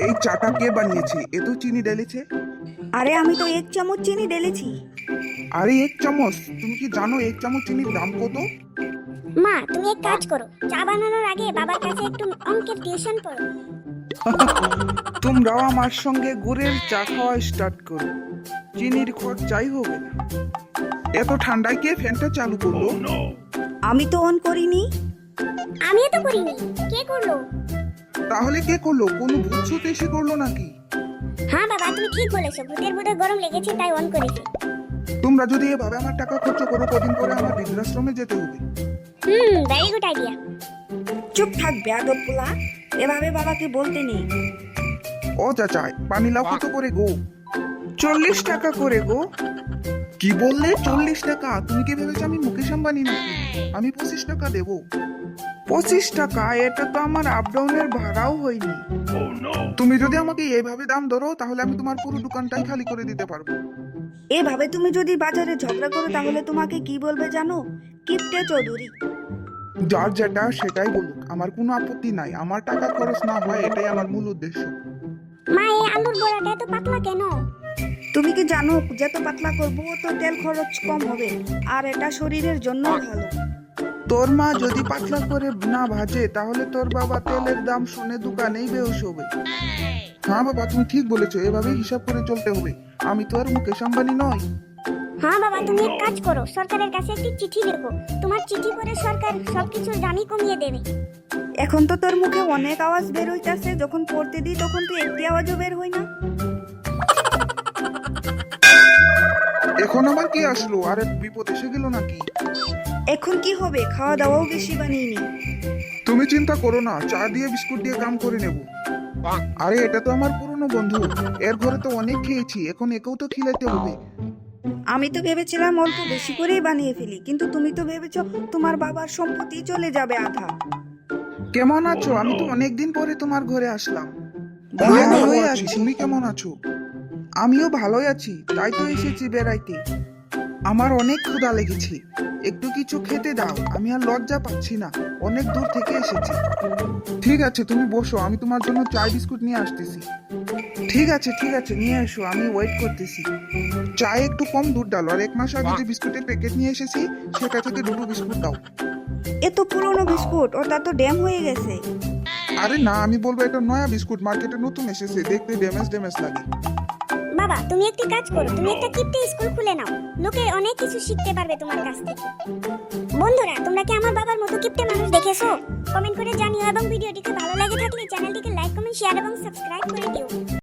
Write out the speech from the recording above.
এই চাটা কে বানিয়েছে? এত চিনি ঢেলেছে? আরে আমি তো 1 চামচ চিনি ঢেলেছি। আরে 1 চামচ? তুমি কি জানো 1 চামচ চিনির দাম কত? মা, তুমি এক কাজ করো, চা বানানোর আগে বাবার কাছে একটু অঙ্কের টিউশন পড়ো। তোমরাও আমার সঙ্গে গুড়ের চা খাওয়া স্টার্ট করো, চিনির খরচাই হবে না। এত ঠান্ডায় কে ফ্যানটা চালু করলো? আমি তো অন করিনি। আমিও তো করিনি, কে করলো? তাহলে কে করলো? কোনো ভূত এসে করলো নাকি? হ্যাঁ বাবা, তুমি ঠিক বলেছো, ভূতের বোধে গরম লেগেছে তাই অন করেছে। তোমরা যদি এভাবে আমার টাকা খরচ করো, কদিন পরে আমার বৃদ্ধাশ্রমে যেতে হবে। Very good idea. চুপ থাক বেয়াদব পোলা, এভাবে বাবাকে বলতে নেই। ও চাচা, পানিলাও কত করে গো? 40 টাকা করে গো। কি বললে? 40 টাকা? তুমি কি ভেবেছো আমি মুকেশ আম্বানি নাকি? আমি 25 টাকা দেবো। 25 টাকা? এটা তো আমার আপ ডাউনের ভাড়াও হয়নি। তুমি যদি আমাকে এইভাবে দাম ধরো, তাহলে আমি তোমার পুরো দোকানটাই খালি করে দিতে পারবো। এভাবে তুমি যদি বাজারে ঝগড়া করো তাহলে তোমাকে কি বলবে জানো? কিপটে চৌধুরী। যার যেটা সেটাই বলুক, আমার কোনো আপত্তি নাই। আমার টাকা খরচ না হয়, এটাই আমার মূল উদ্দেশ্য। মা, এই আলুর বড়াটা এত পাতলা কেন? তুমি কি জানো যত পাতলা করবো তো তেল খরচ কম হবে, আর এটা শরীরের জন্য ভালো। তোর মা যদি পাতলা করে না ভাজে, তাহলে তোর বাবা তেলের দাম শুনে দোকানেই বেহুশ হবে। হ্যাঁ বাবা, তুমি ঠিক বলেছো, এভাবে হিসাব করে চলতে হবে। আমি তো আর মুকেশ আম্বানি নই। হ্যাঁ বাবা, তুমি এক কাজ করো, সরকারের কাছে একটি চিঠি লেখো। তোমার চিঠি পড়ে সরকার সবকিছুর দামই কমিয়ে দেবে। এখন তো তোর মুখে অনেক আওয়াজ বের হইতাছে, যখন পড়তে দিই তখন তো একটি আওয়াজও বের হয় না। এখন আবার কি আসলো? আরে বিপদ এসে গেল নাকি? এখন কি হবে? খাওয়া দাওয়াও বেশি বানিয়ে। তুমি চিন্তা করো না, চা দিয়ে বিস্কুট দিয়ে কাম করে নেব। আরে এটা তো আমার পুরনো বন্ধু, এর ঘরে তো অনেক খেয়েছি, এখন একেও তো খিলাইতে হবে। আমি তো ভেবেছিলাম অল্প বেশি করেই বানিয়ে ফেলি, কিন্তু তুমি তো ভেবেছো তোমার বাবার সম্পত্তি চলে যাবে আধা। কেমন আছো? আমি তো অনেকদিন পরে তোমার ঘরে আসলাম। ভালোই আছি, তুমি কেমন আছো? আমিও ভালোই আছি, তাই তো এসেছি বেড়াইতে। আমার অনেক ক্ষুধা লেগেছে, একটু কিছু খেতে দাও। আমি আর লজ্জা পাচ্ছি না, অনেক দূর থেকে এসেছি। ঠিক আছে, তুমি বসো, আমি তোমার জন্য চাই বিস্কুট নিয়ে আসতেছি। ঠিক আছে ঠিক আছে, নিয়ে এসো, আমি ওয়েট করতেছি। চায়ে একটু কম দুধ ডালো, আর 1 মাস আগে যে বিস্কুটের প্যাকেট নিয়ে এসেছি সেটা থেকে 2টো বিস্কুট দাও। এত পুরনো বিস্কুট, ওটা তো ড্যাম হয়ে গেছে। আরে না, আমি বলবো এটা নয়া বিস্কুট, মার্কেটে নতুন এসেছে, দেখতে ড্যামেজ ড্যামেজ লাগে। বাবা, তুমি একটি কাজ করো, তুমি একটা কিপ্টে স্কুল খুলে নাও। লোকে অনেক কিছু শিখতে পারবে তোমার কাছ থেকে। বন্ধুরা, তোমরা কি আমার বাবার মতো কিপ্টে মানুষ দেখেছো? কমেন্ট করে জানিও, এবং ভিডিওটিকে ভালো লাগে থাকলে চ্যানেলটিকে লাইক, কমেন্ট, শেয়ার এবং সাবস্ক্রাইব করে দিও।